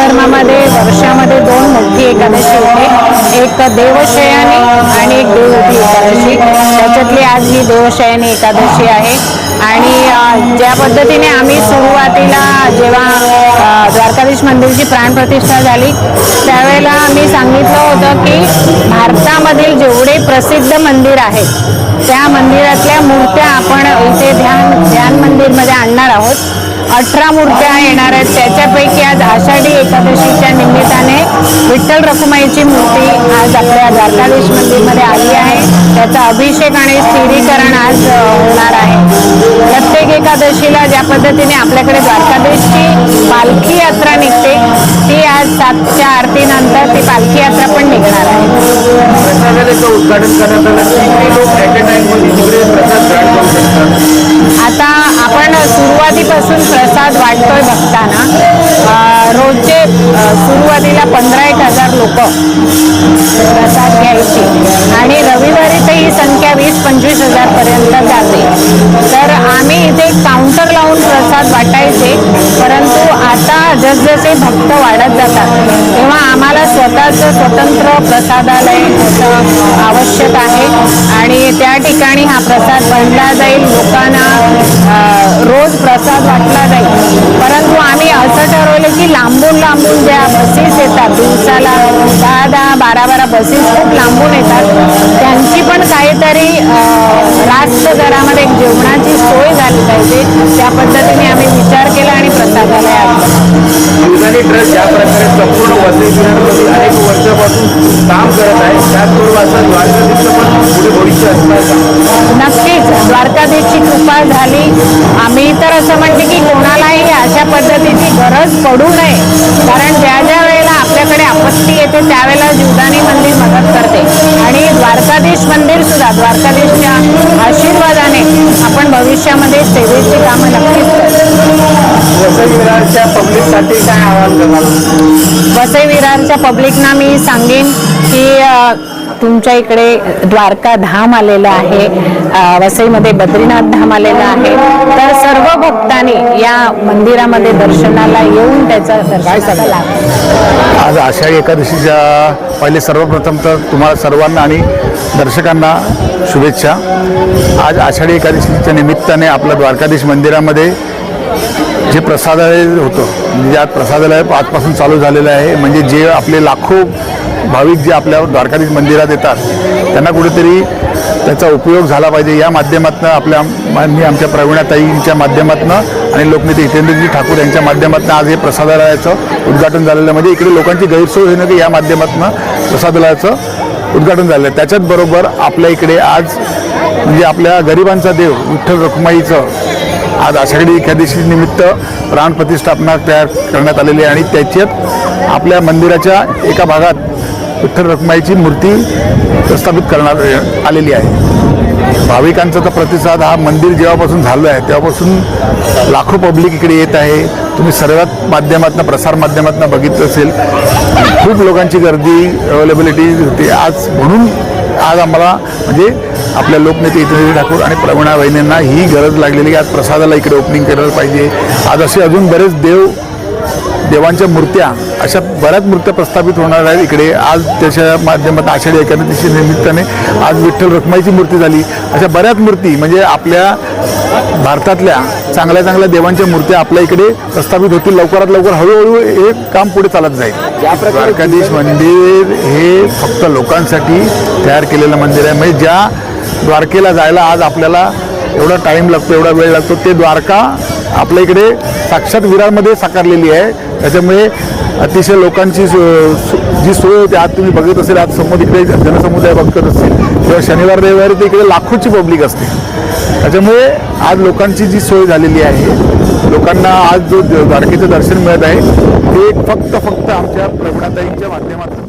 धर्मामध्ये वर्षामध्ये दोन मोठी एकादशी होते, एक देवशयनी आणि एक देवउठी एकादशी। त्याच्यातली आज ही देवशयनी एकादशी आहे। आणि ज्या पद्धतीने आम्ही सुरुवातीला जेव्हा द्वारकाधीश मंदिरची प्राणप्रतिष्ठा झाली त्यावेळेला आम्ही सांगितलं होतं की भारतामधील जेवढे प्रसिद्ध मंदिर आहेत त्या मंदिरातल्या मूर्त्या आपण इथे ध्यान मंदिरमध्ये आणणार आहोत। 18 मूर्त्या येणार आहेत। त्याच्यापैकी आज आषाढी एकादशीच्या निमित्ताने विठ्ठल रखुमाईची मूर्ती आज आपल्या द्वारकाधीश मंदिरमध्ये आली आहे। त्याचा अभिषेक आणि स्थिरीकरण आज होणार आहे। प्रत्येक एकादशीला ज्या पद्धतीने आपल्याकडे द्वारकाधीशची पालखी यात्रा निघते ती आज 7च्या आरतीनंतर ती पालखी यात्रा पण निघणार आहे। उद्घाटन आता आपण सुरुवातीपासून प्रसाद वाटतोय भक्तांना। रोजचे सुरुवातीला 15,000 लोक प्रसाद घ्यायची आणि रविवारी तर ही संख्या 20-25,000 पर्यंत जाते। तर आम्ही इथे काउंटर लावून प्रसाद वाटायचे, परंतु आता जसजसे भक्त वाढत जातात तेव्हा आम्हाला स्वतःचं स्वतंत्र प्रसादालय आवश्यक आहे आणि त्या ठिकाणी हा प्रसाद बनला जाईल, लोकांना रोज प्रसाद वाटला जाईल। परंतु आम्ही असं ठरवलं की लांबून लांबून ज्या बसेस येतात, दिवसाला 10-10, 12-12 बसेस खूप लांबून येतात, त्यांची पण काहीतरी रास्त दरामध्ये जेवणाची सोय झाली पाहिजे। त्या पद्धतीने आम्ही विचार केला आणि प्रसादालय शिवदानी ट्रस्ट ज्या प्रकारे संपूर्ण वसई विहारमध्ये अनेक वर्षापासून काम करत आहे त्याचबरोबर द्वारकाधीशचं पण पुढे भविष्य असणार का? नक्कीच द्वारकाधीशची कृपा झाली। आम्ही तर असं म्हणते की कोणालाही अशा पद्धतीची गरज पडू नये, कारण ज्या ज्या वेळेला आपल्याकडे आपत्ती येते त्यावेळेला जीवदानी मंदिर मदत करते आणि द्वारकाधीश मंदिर सुद्धा द्वारकाधीशच्या आशीर्वादाने आपण भविष्यामध्ये सेवेची कामं नक्कीच करतो। वसई विहारच्या पब्लिकसाठी काय आवाहन करणार? वसई विहारच्या पब्लिकना मी सांगेन की तुमच्या इकडे द्वारका धाम आलेलं आहे, वसईमध्ये बद्रीनाथ धाम आलेलं आहे, तर सर्व भक्तांनी या मंदिरामध्ये दर्शनाला येऊन त्याचा दर्शनाचा लाभ। आज आषाढी एकादशीच्या पहिले सर्वप्रथम तर तुम्हाला सर्वांना आणि दर्शकांना शुभेच्छा। आज आषाढी एकादशीच्या निमित्ताने आपल्या द्वारकाधीश मंदिरामध्ये जे प्रसादालय होतं, म्हणजे आज प्रसादालय आजपासून चालू झालेलं आहे। म्हणजे जे आपले लाखो भाविक जे आपल्या द्वारकाधीश मंदिरात येतात त्यांना कुठेतरी त्याचा उपयोग झाला पाहिजे या माध्यमातून आपल्या आमच्या प्रवीणाताईंच्या माध्यमातून आणि लोकनेते हितेंद्रजी ठाकूर यांच्या माध्यमातून आज हे प्रसादालयाचं उद्घाटन झालेलं, म्हणजे इकडे लोकांची गैरसोय होणं की या माध्यमातून प्रसादालयाचं उद्घाटन झालं। त्याच्याच बरोबर आपल्या इकडे आज म्हणजे आपल्या गरिबांचा देव विठ्ठल रखुमाईचं आज आषाढी एकादशी निमित्त प्राणप्रतिष्ठापना तयार करण्यात आलेली आहे आणि त्याच्यात आपल्या मंदिराच्या एका भागात विठ्ठल रखुमाईची मूर्ती प्रस्थापित करण्यात आलेली आहे। भाविकांचा तर प्रतिसाद हा मंदिर जेव्हापासून झालं आहे तेव्हापासून लाखो पब्लिक इकडे येत आहे। तुम्ही सर्वात माध्यमातून प्रसार माध्यमातून बघितलं असेल, खूप लोकांची गर्दी अवेलेबिलिटी होती आज। म्हणून आज आम्हाला म्हणजे आपल्या लोकनेते हितेंद्रजी ठाकूर आणि प्रवीणा वहिनींना ही गरज लागलेली की आज प्रसादाला इकडे ओपनिंग केलं पाहिजे। आज असे अजून बरेच देवांच्या मूर्त्या अशा बऱ्याच मूर्त्या प्रस्थापित होणार आहेत इकडे। आज त्याच्या माध्यमातून आषाढी एकादशी निमित्ताने आज विठ्ठल रखुमाईची मूर्ती झाली, अशा बऱ्याच मूर्ती म्हणजे आपल्या भारतातल्या चांगल्या चांगल्या देवांच्या मूर्त्या आपल्या इकडे प्रस्थापित होतील। लवकरात लवकर हळूहळू हे काम पुढे चालत जाईल। द्वारकाधीश मंदिर हे फक्त लोकांसाठी तयार केलेलं मंदिर आहे। म्हणजे ज्या द्वारकेला जायला आज आपल्याला एवढा टाईम लागतो, एवढा वेळ लागतो, ते द्वारका आपल्या इकडे साक्षात विरारमध्ये साकारलेली आहे। त्याच्यामुळे अतिशय लोकांची जी सोय होती आज तुम्ही बघत असेल, आज समोर इकडे जनसमुदाय बघत असेल तेव्हा शनिवार रविवारी ते इकडे लाखोची पब्लिक असते। त्याच्यामुळे आज लोकांची जी सोय झालेली आहे, लोकांना आज जो द्वारकेचं दर्शन मिळत आहे ते फक्त आमच्या प्रवीणाताईंच्या माध्यमातून